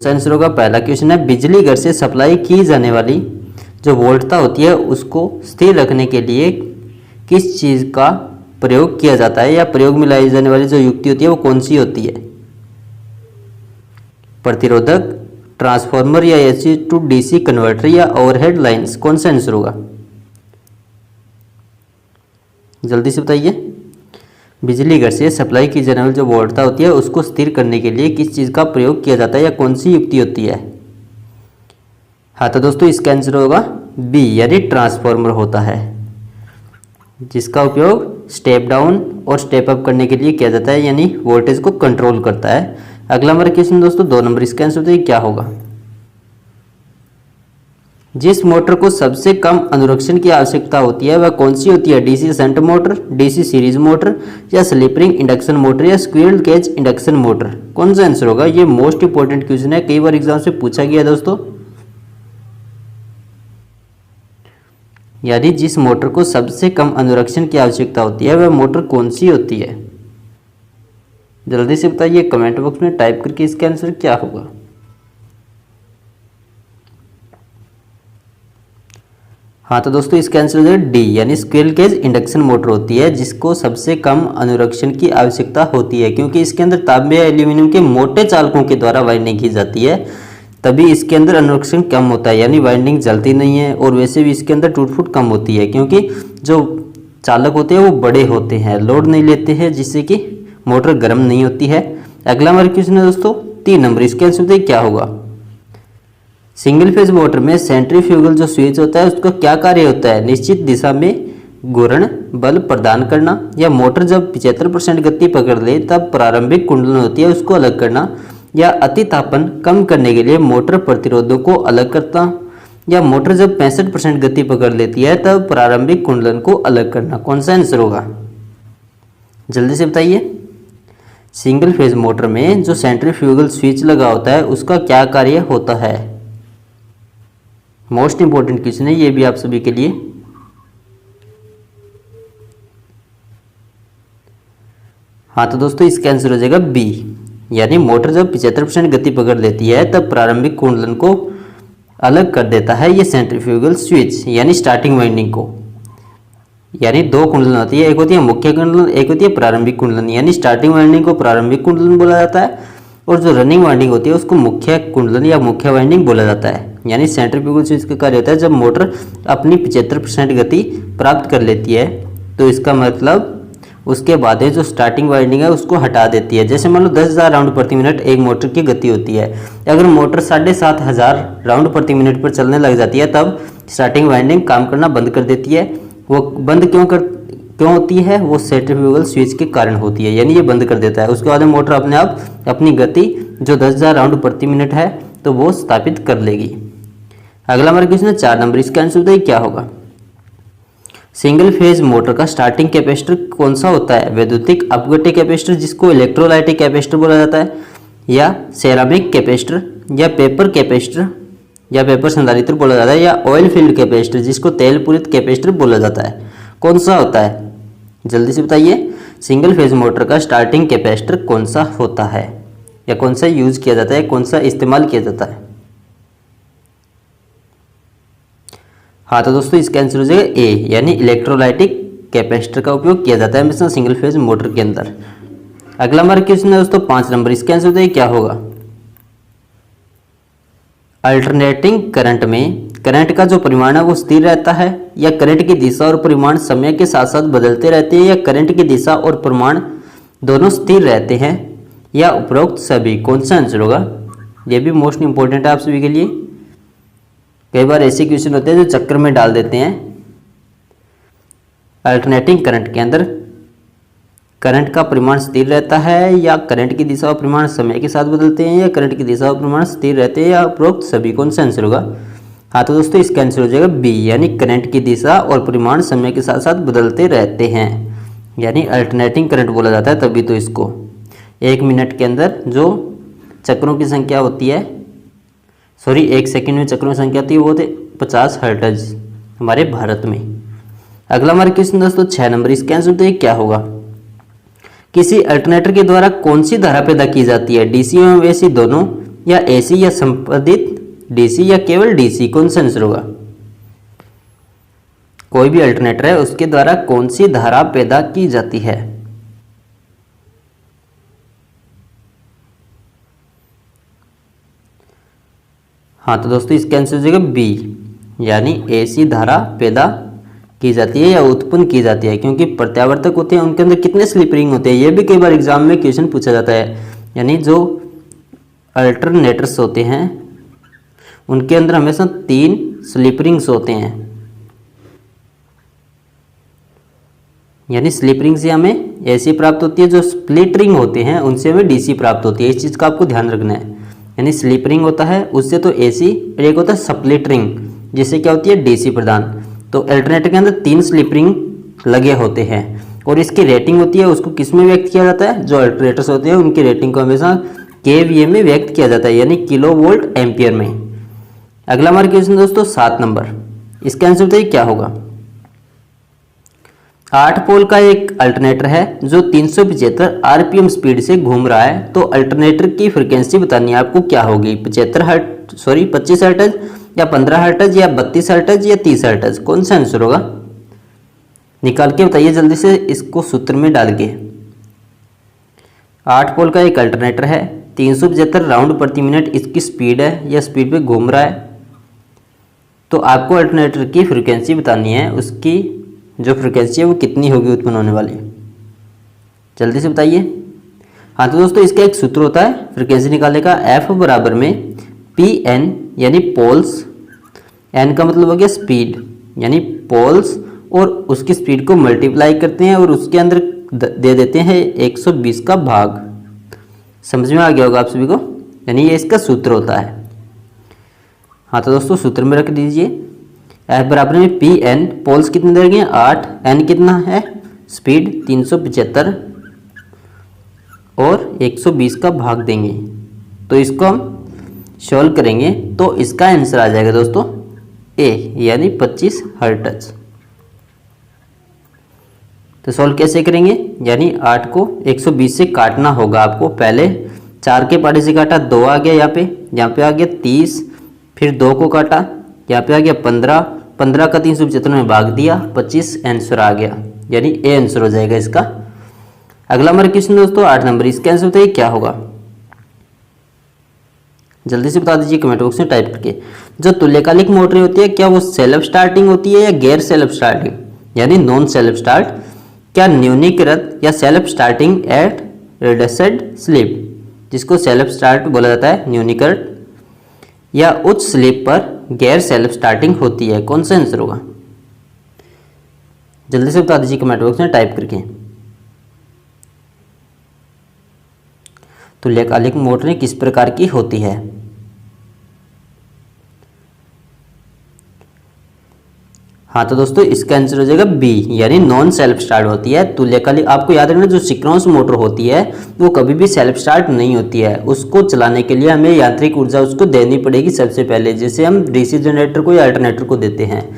Answer होगा पहला question है, बिजली घर से सप्लाई की जाने वाली जो वोल्टता होती है उसको स्थिर रखने के लिए किस चीज़ का प्रयोग किया जाता है, या प्रयोग में लाई जाने वाली जो युक्ति होती है वो कौन सी होती है? प्रतिरोधक, ट्रांसफार्मर, या एसी टू डीसी कन्वर्टर, या ओवरहेड लाइंस? कौन सा आंसर होगा? जल्दी से बताइए। बिजली घर से सप्लाई की जाने वाली जो वोल्टता होती है उसको स्थिर करने के लिए किस चीज़ का प्रयोग किया जाता है, या कौन सी युक्ति होती है? हाँ तो दोस्तों इसका आंसर होगा बी, यानी ट्रांसफार्मर होता है, जिसका उपयोग स्टेप डाउन और स्टेप अप करने के लिए किया जाता है, यानी वोल्टेज को कंट्रोल करता है। अगला हमारा क्वेश्चन दोस्तों 2 नंबर, इसका आंसर बताइए क्या होगा? जिस मोटर को सबसे कम अनुरक्षण की आवश्यकता होती है वह कौन सी होती है? DC shunt motor, DC series motor, या स्लिप-रिंग इंडक्शन मोटर, या स्क्विरल केज इंडक्शन मोटर? कौन सा आंसर होगा? ये मोस्ट इंपोर्टेंट क्वेश्चन है, कई बार एग्जाम से पूछा गया दोस्तों। यानी जिस मोटर को सबसे कम अनुरक्षण की आवश्यकता होती है वह मोटर कौन सी होती है? जल्दी से बताइए कमेंट बॉक्स में टाइप करके इसका आंसर क्या होगा। हाँ तो दोस्तों इसका आंसर है डी, यानी स्क्विरल केज इंडक्शन मोटर होती है, जिसको सबसे कम अनुरक्षण की आवश्यकता होती है, क्योंकि इसके अंदर तांबे या एल्यूमिनियम के मोटे चालकों के द्वारा वाइंडिंग की जाती है, तभी इसके अंदर अनुरक्षण कम होता है, यानी वाइंडिंग जलती नहीं है। और वैसे भी इसके अंदर टूट फूट कम होती है, क्योंकि जो चालक होते हैं वो बड़े होते हैं, लोड नहीं लेते हैं, जिससे कि मोटर गर्म नहीं होती है। अगला हमारा क्वेश्चन है दोस्तों 3 नंबर, इसके आंसर क्या होगा? सिंगल फेज मोटर में सेंट्रीफ्यूगल जो स्विच होता है उसका क्या कार्य होता है? निश्चित दिशा में घूर्ण बल प्रदान करना, या मोटर जब 75% गति पकड़ ले तब प्रारंभिक कुंडलन होती है उसको अलग करना, या अतितापन कम करने के लिए मोटर प्रतिरोधों को अलग करता, या मोटर जब 65% गति पकड़ लेती है तब प्रारंभिक कुंडलन को अलग करना? कौन सा आंसर होगा? जल्दी से बताइए। सिंगल फेज मोटर में जो सेंट्रीफ्यूगल स्विच लगा होता है उसका क्या कार्य होता है? मोस्ट इंपोर्टेंट क्वेश्चन है ये भी आप सभी के लिए। हाँ तो दोस्तों इसका आंसर हो जाएगा बी, यानी मोटर जब 75% गति पकड़ लेती है तब प्रारंभिक कुंडलन को अलग कर देता है ये सेंट्रीफ्यूगल स्विच, यानी स्टार्टिंग वाइंडिंग को। यानी 2 कुंडलन होती है, एक होती है मुख्य कुंडलन, एक होती है प्रारंभिक कुंडलन। यानी स्टार्टिंग वाइंडिंग को प्रारंभिक कुंडलन बोला जाता है, और जो रनिंग वाइंडिंग होती है उसको मुख्य कुंडलन या मुख्य वाइंडिंग बोला जाता है। यानी सेंट्रीफ्यूगल स्विच का कार्य होता है जब मोटर अपनी 75% गति प्राप्त कर लेती है तो इसका मतलब उसके बाद जो स्टार्टिंग वाइंडिंग है उसको हटा देती है। जैसे मान लो 10,000 राउंड प्रति मिनट एक मोटर की गति होती है, अगर मोटर 7,500 राउंड प्रति मिनट पर चलने लग जाती है तब स्टार्टिंग वाइंडिंग काम करना बंद कर देती है। वो बंद क्यों होती है? वो सेंट्रीफ्यूगल स्विच के कारण होती है, यानी ये बंद कर देता है। उसके बाद मोटर अपने आप अपनी गति जो 10,000 राउंड प्रति मिनट है तो वो स्थापित कर लेगी। अगला हमारा क्वेश्चन है 4 नंबर, इसका आंसर बताइए क्या होगा? सिंगल फेज मोटर का स्टार्टिंग कैपेसिटर कौन सा होता है? वैद्युतिक अपघट्य कैपेसिटर जिसको इलेक्ट्रोलाइटिक कैपेसिटर बोला जाता है, या सेरामिक कैपेसिटर, या पेपर कैपेसिटर या पेपर संधारित्र बोला जाता है, या ऑयल फील्ड कैपेसिटर जिसको तेल पूरित कैपेसिटर बोला जाता है? कौन सा होता है? जल्दी से बताइए। सिंगल फेज मोटर का स्टार्टिंग कैपेसिटर कौन सा होता है, या कौन सा यूज किया जाता है, कौन सा इस्तेमाल किया जाता है? हाँ तो दोस्तों इसका आंसर हो जाएगा ए, यानी इलेक्ट्रोलाइटिक कैपेसिटर का उपयोग किया जाता है हमेशा सिंगल फेज मोटर के अंदर। अगला हमारा क्वेश्चन है दोस्तों 5 नंबर, इसका आंसर बताइए क्या होगा? अल्टरनेटिंग करंट में करंट का जो परिमाण है वो स्थिर रहता है, या करंट की दिशा और परिमाण समय के साथ साथ बदलते रहते हैं, या करंट की दिशा और परिमाण दोनों स्थिर रहते हैं, या उपरोक्त सभी? कौन सा आंसर होगा? ये भी मोस्ट इंपोर्टेंट है आप सभी के लिए। कई बार ऐसे क्वेश्चन होते हैं जो चक्कर में डाल देते हैं। अल्टरनेटिंग करंट के अंदर करंट का परिमाण स्थिर रहता है, या करंट की दिशा और परिमाण समय के साथ बदलते हैं, या करंट की दिशा और परिमाण स्थिर रहते हैं, या उपरोक्त सभी? कौन सा आंसर होगा? हाँ तो दोस्तों इसका आंसर हो जाएगा बी, यानी करंट की दिशा और परिमाण समय के साथ साथ बदलते रहते हैं, यानी अल्टरनेटिंग करंट बोला जाता है तभी तो इसको। 1 मिनट के अंदर जो चक्रों की संख्या होती है, 1 सेकंड में चक्रों की संख्या होती है वो होते 50 हर्ट्ज हमारे भारत में। अगला हमारा क्वेश्चन दोस्तों 6 नंबर, इसका आंसर तो क्या होगा? किसी अल्टरनेटर के द्वारा कौन सी धारा पैदा की जाती है? डीसी एवं एसी दोनों या एसी या संपादित डीसी या केवल डीसी, कौन सा आंसर होगा? कोई भी अल्टरनेटर है उसके द्वारा कौन सी धारा पैदा की जाती है? हाँ तो दोस्तों इसका आंसर हो जाएगा बी, यानी एसी धारा पैदा की जाती है या उत्पन्न की जाती है, क्योंकि प्रत्यावर्तक होते हैं उनके अंदर कितने स्लिप रिंग होते हैं, ये भी कई बार एग्जाम में क्वेश्चन पूछा जाता है। यानी जो अल्टरनेटर्स होते हैं उनके अंदर हमेशा 3 स्लिप रिंग्स होते हैं, यानी स्लिप रिंग से हमें एसी प्राप्त होती है, जो स्प्लिट रिंग होते हैं उनसे हमें डीसी प्राप्त होती है। इस चीज़ का आपको ध्यान रखना है। यानी स्लिप रिंग होता है उससे तो एसी, और एक होता है स्प्लिट रिंग जिससे क्या होती है डीसी प्रदान। तो अल्टरनेटर के अंदर 3 स्लिप रिंग लगे होते हैं और इसकी रेटिंग होती है, उसको किस में व्यक्त किया जाता है? जो अल्टरनेटर्स होते हैं उनकी रेटिंग को हमेशा केवीए में व्यक्त किया जाता है, यानी किलो वोल्ट एम्पियर में। अगला हमारा क्वेश्चन दोस्तों 7 नंबर, इसका आंसर बताइए क्या होगा? 8 पोल का एक अल्टरनेटर है जो 375 आरपीएम स्पीड से घूम रहा है, तो अल्टरनेटर की फ्रीक्वेंसी बतानी है आपको क्या होगी? 25 हर्ट्ज या 15 हर्ट्ज या 32 हर्ट्ज या 30 हर्ट्ज, कौन सा आंसर होगा? निकाल के बताइए जल्दी से इसको सूत्र में डाल के। 8 पोल का एक अल्टरनेटर है, 375 राउंड प्रति मिनट इसकी स्पीड है या स्पीड पे घूम रहा है, तो आपको अल्टरनेटर की फ्रीक्वेंसी बतानी है, उसकी जो फ्रीक्वेंसी है वो कितनी होगी उत्पन्न होने वाली, जल्दी से बताइए। हाँ तो दोस्तों इसका एक सूत्र होता है फ्रीक्वेंसी निकालने का, एफ बराबर में पी एन यानी पोल्स, एन का मतलब हो गया स्पीड यानी पोल्स, और उसकी स्पीड को मल्टीप्लाई करते हैं और उसके अंदर दे देते हैं 120 का भाग। समझ में आ गया होगा आप सभी को, यानी ये इसका सूत्र होता है। हाँ तो दोस्तों सूत्र में रख दीजिए, एफ बराबर में पी एन, पोल्स कितने दे गए 8, एन कितना है स्पीड 375 और 120 का भाग देंगे, तो इसको हम सॉल्व करेंगे तो इसका आंसर आ जाएगा दोस्तों ए, यानी 25 हर्ट्ज। तो सॉल्व कैसे करेंगे? यानी 8 को 120 से काटना होगा आपको, पहले 4 के पाटे से काटा 2 आ गया, यहाँ पे आ गया 30, फिर 2 को काटा, यहाँ पे आ गया 15, 15 का 375 में भाग दिया, 25 आंसर आ गया, यानी ए आंसर हो जाएगा इसका। अगला हमारा क्वेश्चन दोस्तों 8 नंबर, इसका आंसर बताइए क्या होगा? जल्दी से बता दीजिए कमेंट बॉक्स में टाइप करके। जो तुल्यकालिक मोटरें होती है क्या वो सेल्फ स्टार्टिंग होती है या गैर सेल्फ स्टार्टिंग, यानी नॉन सेल्फ स्टार्ट? क्या न्यूनीकृत या self starting at reduction slip, जिसको सेल्फ स्टार्ट बोला जाता है न्यूनीकृत, या उच्च स्लिप पर गैर सेल्फ स्टार्टिंग होती है, कौन सा आंसर होगा? जल्दी से बता दीजिए कमेंट बॉक्स में टाइप करके। तुल्यकालिक मोटरें किस प्रकार की होती है? हाँ तो दोस्तों इसका आंसर हो जाएगा बी, यानी नॉन सेल्फ स्टार्ट होती है। तुल्यकालिक आपको याद रखना, जो सिंक्रोनस मोटर होती है वो कभी भी सेल्फ स्टार्ट नहीं होती है, उसको चलाने के लिए हमें यांत्रिक ऊर्जा उसको देनी पड़ेगी सबसे पहले, जैसे हम डीसी जनरेटर को या अल्टरनेटर को देते हैं।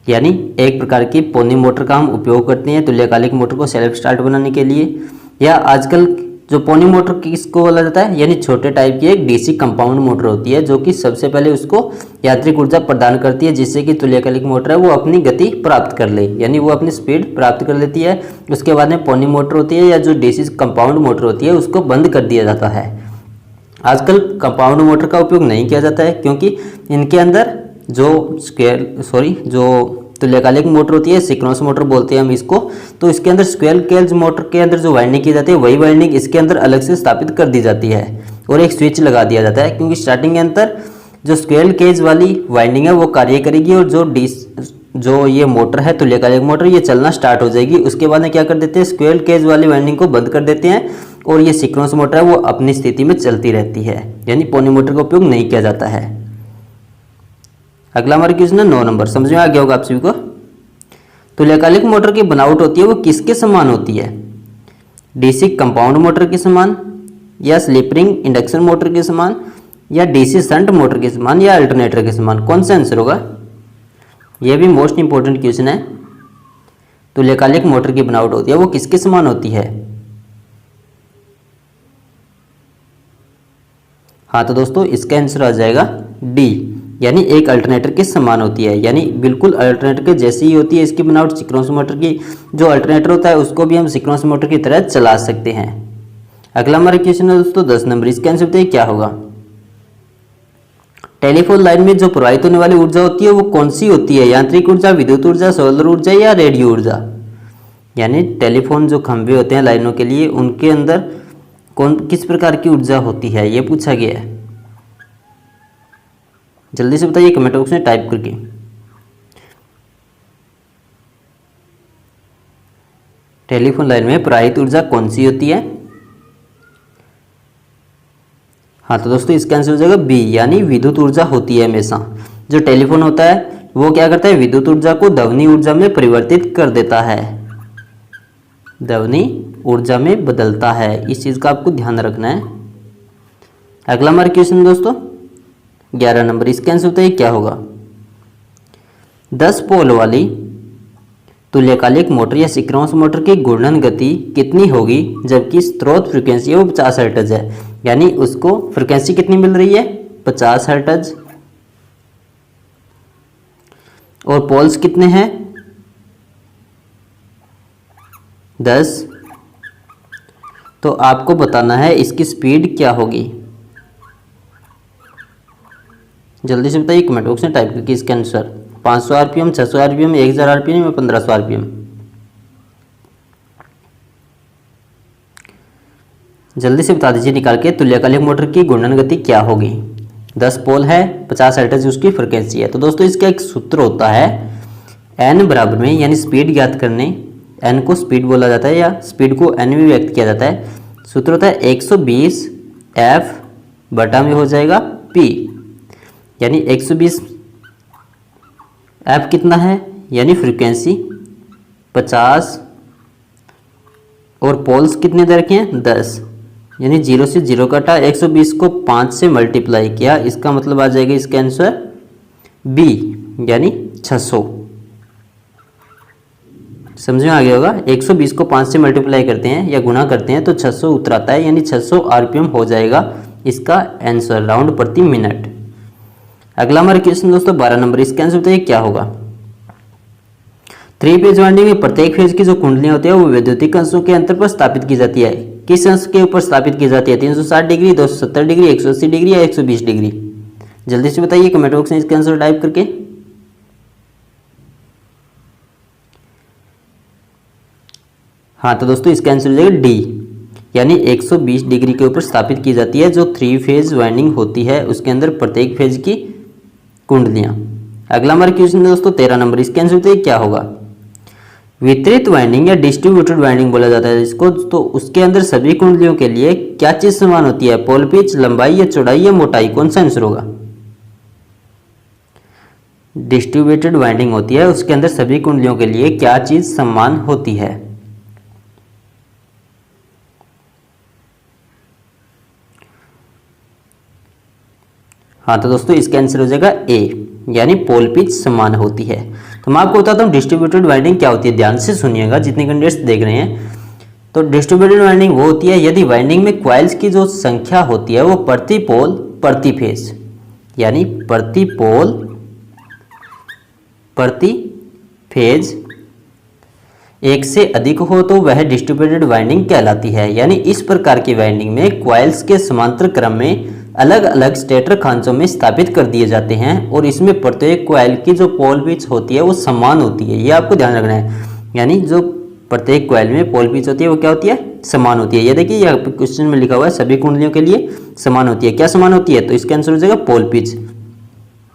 यानी एक प्रकार की पोनी मोटर का हम उपयोग करते हैं तुल्यकालिक मोटर को सेल्फ स्टार्ट बनाने के लिए, या आजकल जो पोनी मोटर किसको बोला जाता है, यानी छोटे टाइप की एक डीसी कंपाउंड मोटर होती है जो कि सबसे पहले उसको यांत्रिक ऊर्जा प्रदान करती है, जिससे कि तुल्यकालिक मोटर है वो अपनी गति प्राप्त कर ले, यानी वो अपनी स्पीड प्राप्त कर लेती है। उसके बाद में पोनी मोटर होती है या जो डीसी कंपाउंड मोटर होती है उसको बंद कर दिया जाता है। आजकल कंपाउंड मोटर का उपयोग नहीं किया जाता है क्योंकि इनके अंदर जो तुल्यकालिक मोटर होती है, सिंक्रोनस मोटर बोलते हैं हम इसको, तो इसके अंदर स्क्वेयर केज मोटर के अंदर जो वाइंडिंग की जाती है वही वाइंडिंग इसके अंदर अलग से स्थापित कर दी जाती है और एक स्विच लगा दिया जाता है, क्योंकि स्टार्टिंग के अंदर जो स्क्वेयर केज वाली वाइंडिंग है वो कार्य करेगी और जो ये मोटर है तुल्यकालिक मोटर ये चलना स्टार्ट हो जाएगी। उसके बाद में क्या कर देते हैं, स्क्वेयर केज वाली वाइंडिंग को बंद कर देते हैं और ये सिंक्रोनस मोटर है वो अपनी स्थिति में चलती रहती है, यानी पोनी मोटर का उपयोग नहीं किया जाता है। अगला हमारा क्वेश्चन है 9 नंबर, समझ में आ गया होगा आप सभी को। तुल्यकालिक मोटर की बनावट होती है वो किसके समान होती है? डीसी कंपाउंड मोटर के समान, या स्लिप रिंग इंडक्शन मोटर के समान, या डीसी शंट मोटर के समान, या अल्टरनेटर के समान, कौन सा आंसर होगा? यह भी मोस्ट इंपॉर्टेंट क्वेश्चन है। तुल्यकालिक मोटर की बनावट होती है वो किसके समान होती है? हाँ तो दोस्तों इसका आंसर आ जाएगा डी, यानी एक अल्टरनेटर के समान होती है, यानी बिल्कुल अल्टरनेटर के जैसी ही होती है इसकी बनावट सिंक्रोनस मोटर की। जो अल्टरनेटर होता है उसको भी हम सिंक्रोनस मोटर की तरह चला सकते हैं। अगला हमारा क्वेश्चन है दोस्तों 10 नंबर, इसका आंसर बताइए क्या होगा। टेलीफोन लाइन में जो प्रवाहित होने वाली ऊर्जा होती है वो कौन सी होती है, यांत्रिक ऊर्जा, विद्युत ऊर्जा, सोलर ऊर्जा या रेडियो ऊर्जा। यानी टेलीफोन जो खंभे होते हैं लाइनों के लिए उनके अंदर किस प्रकार की ऊर्जा होती है ये पूछा गया है। जल्दी से बताइए कमेंट बॉक्स में टाइप करके। टेलीफोन लाइन में प्रवाहित ऊर्जा कौन सी होती है। हाँ तो दोस्तों इसका आंसर हो जाएगा बी, यानी विद्युत ऊर्जा होती है हमेशा। जो टेलीफोन होता है वो क्या करता है, विद्युत ऊर्जा को ध्वनि ऊर्जा में परिवर्तित कर देता है, ध्वनि ऊर्जा में बदलता है। इस चीज का आपको ध्यान रखना है। अगला हमारा क्वेश्चन दोस्तों 11 नंबर, इसका आंसर बताइए क्या होगा। 10 पोल वाली तुल्यकालिक मोटर या सिंक्रोनस मोटर की घूर्णन गति कितनी होगी जबकि स्रोत फ्रीक्वेंसी है वो 50 हर्ट्ज है। यानी उसको फ्रीक्वेंसी कितनी मिल रही है, 50 हर्ट्ज, और पोल्स कितने हैं, 10। तो आपको बताना है इसकी स्पीड क्या होगी। जल्दी से बताइए कमेंट बॉक्स में टाइप करके इसका आंसर। 500 आरपीएम, 600 आरपीएम, 1000 आरपीएम या 1500 आरपीएम। जल्दी से बता दीजिए निकाल के तुल्यकालिक मोटर की घूर्णन गति क्या होगी। 10 पोल है, 50 हर्ट्ज उसकी फ्रिक्वेंसी है। तो दोस्तों इसका एक सूत्र होता है एन बराबर में, यानी स्पीड ज्ञात करने, एन को स्पीड बोला जाता है या स्पीड को एन में व्यक्त किया जाता है। सूत्र होता है 120 एफ बटा में हो जाएगा पी, यानी 120 एफ कितना है, यानी फ्रीक्वेंसी 50, और पोल्स कितने दे रखे हैं 10, यानी 0 से 0 काटा, 120 को 5 से मल्टीप्लाई किया, इसका मतलब आ जाएगा इसका आंसर बी, यानी 600। समझ में आ गया होगा। 120 को 5 से मल्टीप्लाई करते हैं या गुणा करते हैं तो 600 उत्तर आता है, यानी 600 आरपीएम हो जाएगा इसका आंसर, राउंड प्रति मिनट। अगला हमारा क्वेश्चन दोस्तों 12 नंबर, इसका आंसर बताइए क्या होगा। 3 फेज वाइंडिंग में प्रत्येक फेज की जो कुंडलियां होती है वो वैद्युतिक अंशों के अंतर पर स्थापित की जाती है। किस अंश के ऊपर स्थापित की जाती है, 360 डिग्री, 270 डिग्री, 180 डिग्री या 120 डिग्री। जल्दी से बताइए कमेंट बॉक्स में इसका आंसर टाइप करके। हाँ तो दोस्तों इसका आंसर हो जाएगा डी, यानी 120 डिग्री के ऊपर स्थापित की जाती है। जो 3 फेज वाइंडिंग होती है उसके अंदर प्रत्येक फेज की कुंडलियां। अगला हमारा क्वेश्चन है दोस्तों 13 नंबर, इसके आंसर बताइए क्या होगा। वितरित वाइंडिंग या डिस्ट्रीब्यूटेड वाइंडिंग बोला जाता है इसको, तो उसके अंदर सभी कुंडलियों के लिए क्या चीज समान होती है, पोल पिच, लंबाई या चौड़ाई या मोटाई, कौन सा आंसर होगा। डिस्ट्रीब्यूटेड वाइंडिंग होती है उसके अंदर सभी कुंडलियों के लिए क्या चीज समान होती है। हाँ तो दोस्तों इसका आंसर हो जाएगा ए, यानी पोल पिच समान होती है। तो मैं आपको बताता हूँ डिस्ट्रीब्यूटेड वाइंडिंग क्या होती है, ध्यान से सुनिएगा जितने कैंडिडेट्स देख रहे हैं। तो डिस्ट्रीब्यूटेड वाइंडिंग वो होती है यदि वाइंडिंग में क्वाइल्स की जो संख्या होती है वो प्रति पोल प्रति फेज, यानी प्रति पोल प्रति फेज एक से अधिक हो तो वह डिस्ट्रीब्यूटेड वाइंडिंग कहलाती है। यानी इस प्रकार की वाइंडिंग में क्वाइल्स के समांतर क्रम में अलग अलग स्टेटर खांचों में स्थापित कर दिए जाते हैं और इसमें प्रत्येक क्वाइल की जो पोल पिच होती है वो समान होती है, ये आपको ध्यान रखना है। यानी जो प्रत्येक क्वाइल में पोल पिच होती है वो क्या होती है, समान होती है। ये देखिए यहाँ पे क्वेश्चन में लिखा हुआ है सभी कुंडलियों के लिए समान होती है। क्या समान होती है, तो इसका आंसर हो जाएगा पोल पिच,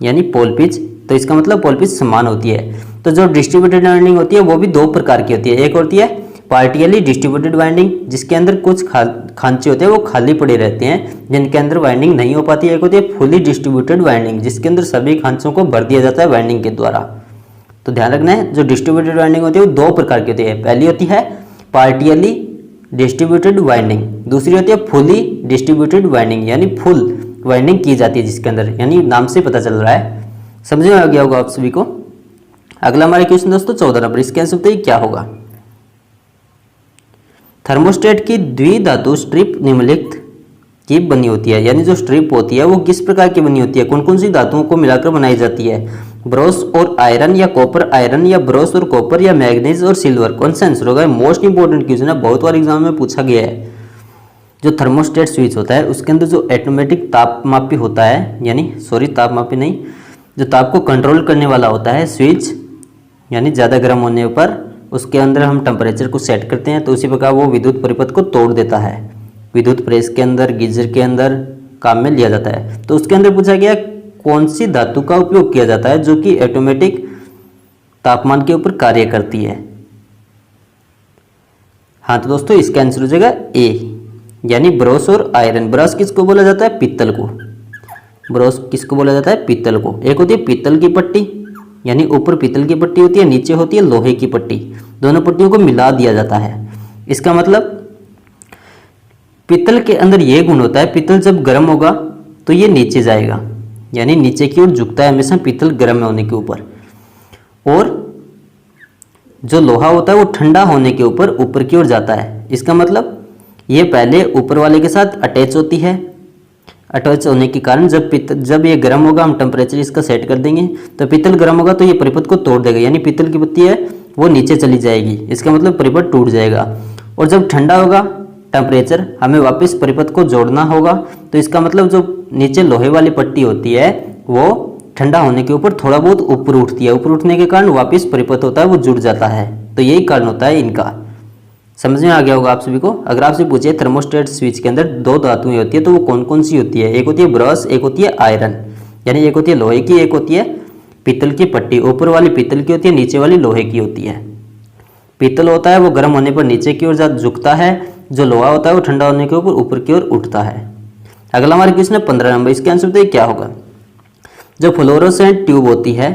यानी पोल पिच। तो इसका मतलब पोल पिच समान होती है। तो जो डिस्ट्रीब्यूटेड वाइंडिंग होती है वो भी 2 प्रकार की होती है। एक होती है पार्टियली डिस्ट्रीब्यूटेड वाइंडिंग, जिसके अंदर कुछ खांचे होते हैं वो खाली पड़े रहते हैं जिनके अंदर वाइंडिंग नहीं हो पाती है। एक होती है फुली डिस्ट्रीब्यूटेड वाइंडिंग, जिसके अंदर सभी खांचों को भर दिया जाता है वाइंडिंग के द्वारा। तो ध्यान रखना है जो डिस्ट्रीब्यूटेड वाइंडिंग होती है वो 2 प्रकार की होती है। पहली होती है पार्टियली डिस्ट्रीब्यूटेड वाइंडिंग, दूसरी होती है फुली डिस्ट्रीब्यूटेड वाइंडिंग, यानी फुल वाइंडिंग की जाती है जिसके अंदर, यानी नाम से पता चल रहा है। समझ में आ गया होगा आप सभी को। अगला हमारा क्वेश्चन दोस्तों 14 नंबर, इसके आंसर बताइए क्या होगा। थर्मोस्टेट की द्विधातु स्ट्रिप निम्नलिखित की बनी होती है, यानी जो स्ट्रिप होती है वो किस प्रकार की बनी होती है, कौन कौन सी धातुओं को मिलाकर बनाई जाती है, ब्रोस और आयरन या कॉपर आयरन या ब्रोस और कॉपर या मैग्नीज और सिल्वर, कौन सा आंसर होगा। मोस्ट इंपॉर्टेंट क्वेश्चन है, बहुत बार एग्जाम में पूछा गया है। जो थर्मोस्टेट स्विच होता है उसके अंदर जो ऑटोमेटिक तापमापी होता है, यानी सॉरी तापमापी नहीं, जो ताप को कंट्रोल करने वाला होता है स्विच, यानी ज़्यादा गर्म होने पर उसके अंदर हम टेम्परेचर को सेट करते हैं, तो उसी प्रकार वो विद्युत परिपथ को तोड़ देता है। विद्युत प्रेस के अंदर, गीजर के अंदर काम में लिया जाता है। तो उसके अंदर पूछा गया कौन सी धातु का उपयोग किया जाता है जो कि ऑटोमेटिक तापमान के ऊपर कार्य करती है। हाँ तो दोस्तों इसका आंसर हो जाएगा ए, यानी ब्रोस और आयरन। ब्रश किसको बोला जाता है, पीतल को। ब्रोस किसको बोला जाता है, पीतल को। एक होती है पीतल की पट्टी, यानी ऊपर पीतल की पट्टी होती है, नीचे होती है लोहे की पट्टी। दोनों पट्टियों को मिला दिया जाता है। इसका मतलब पीतल के अंदर ये गुण होता है, पीतल जब गर्म होगा तो ये नीचे जाएगा, यानी नीचे की ओर झुकता है हमेशा पीतल गर्म होने के ऊपर। और जो लोहा होता है वो ठंडा होने के ऊपर की ओर जाता है। इसका मतलब ये पहले ऊपर वाले के साथ अटैच होती है। अटैच होने के कारण जब ये गर्म होगा, हम टेम्परेचर इसका सेट कर देंगे, तो पीतल गर्म होगा तो ये परिपथ को तोड़ देगा, यानी पीतल की पत्ती है वो नीचे चली जाएगी। इसका मतलब परिपथ टूट जाएगा। और जब ठंडा होगा टेम्परेचर, हमें वापस परिपथ को जोड़ना होगा, तो इसका मतलब जो नीचे लोहे वाली पट्टी होती है वो ठंडा होने के ऊपर थोड़ा बहुत ऊपर उठती है। ऊपर उठने के कारण वापस परिपथ होता है वो जुड़ जाता है। तो यही कारण होता है इनका। समझ में आ गया होगा आप सभी को। अगर आपसे पूछे थर्मोस्टेट स्विच के अंदर दो धातुएं होती है तो वो कौन कौन सी होती है, एक होती है ब्रश, एक होती है आयरन, यानी एक होती है लोहे की, एक होती है पीतल की पट्टी। ऊपर वाली पीतल की होती है, नीचे वाली लोहे की होती है। पीतल होता है वो गर्म होने पर नीचे की ओर झुकता है, जो लोहा होता है वो ठंडा होने के ऊपर की ओर उठता है। अगला हमारे क्वेश्चन है 15 नंबर। इसके आंसर बताइए क्या होगा। जो फ्लोरोसेंट ट्यूब होती है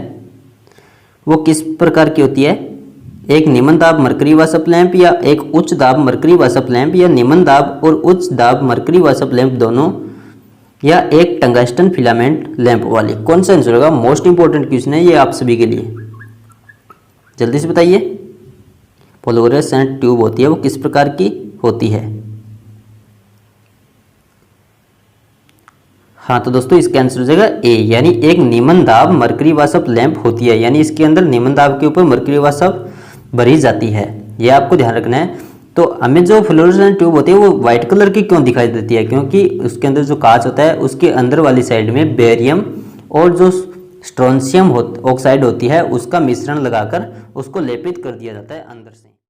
वो किस प्रकार की होती है, एक निम्न दाब मरकरी वाशप लैंप या एक उच्च दाब मरकरी वाशप लैंप या निम्न दाब और उच्च दाब मरकरी वाशप लैंप दोनों, या एक टंगस्टन फिलामेंट लैंप वाली, कौन सा आंसर होगा। मोस्ट इंपॉर्टेंट क्वेश्चन है ये आप सभी के लिए, जल्दी से बताइए। फ्लोरोसेंट ट्यूब होती है वो किस प्रकार की होती है। हाँ तो दोस्तों इसका आंसर हो जाएगा ए, यानी एक निम्न दाब मरकरी वाशप लैंप होती है, यानी इसके अंदर निम्न दाब के ऊपर मरकरी वाशप भरी जाती है। ये आपको ध्यान रखना है। तो हमें जो फ्लोरोसेंट ट्यूब होती है वो व्हाइट कलर की क्यों दिखाई देती है, क्योंकि उसके अंदर जो कांच होता है उसके अंदर वाली साइड में बेरियम और जो स्ट्रोंशियम ऑक्साइड होती है उसका मिश्रण लगाकर उसको लेपित कर दिया जाता है अंदर से।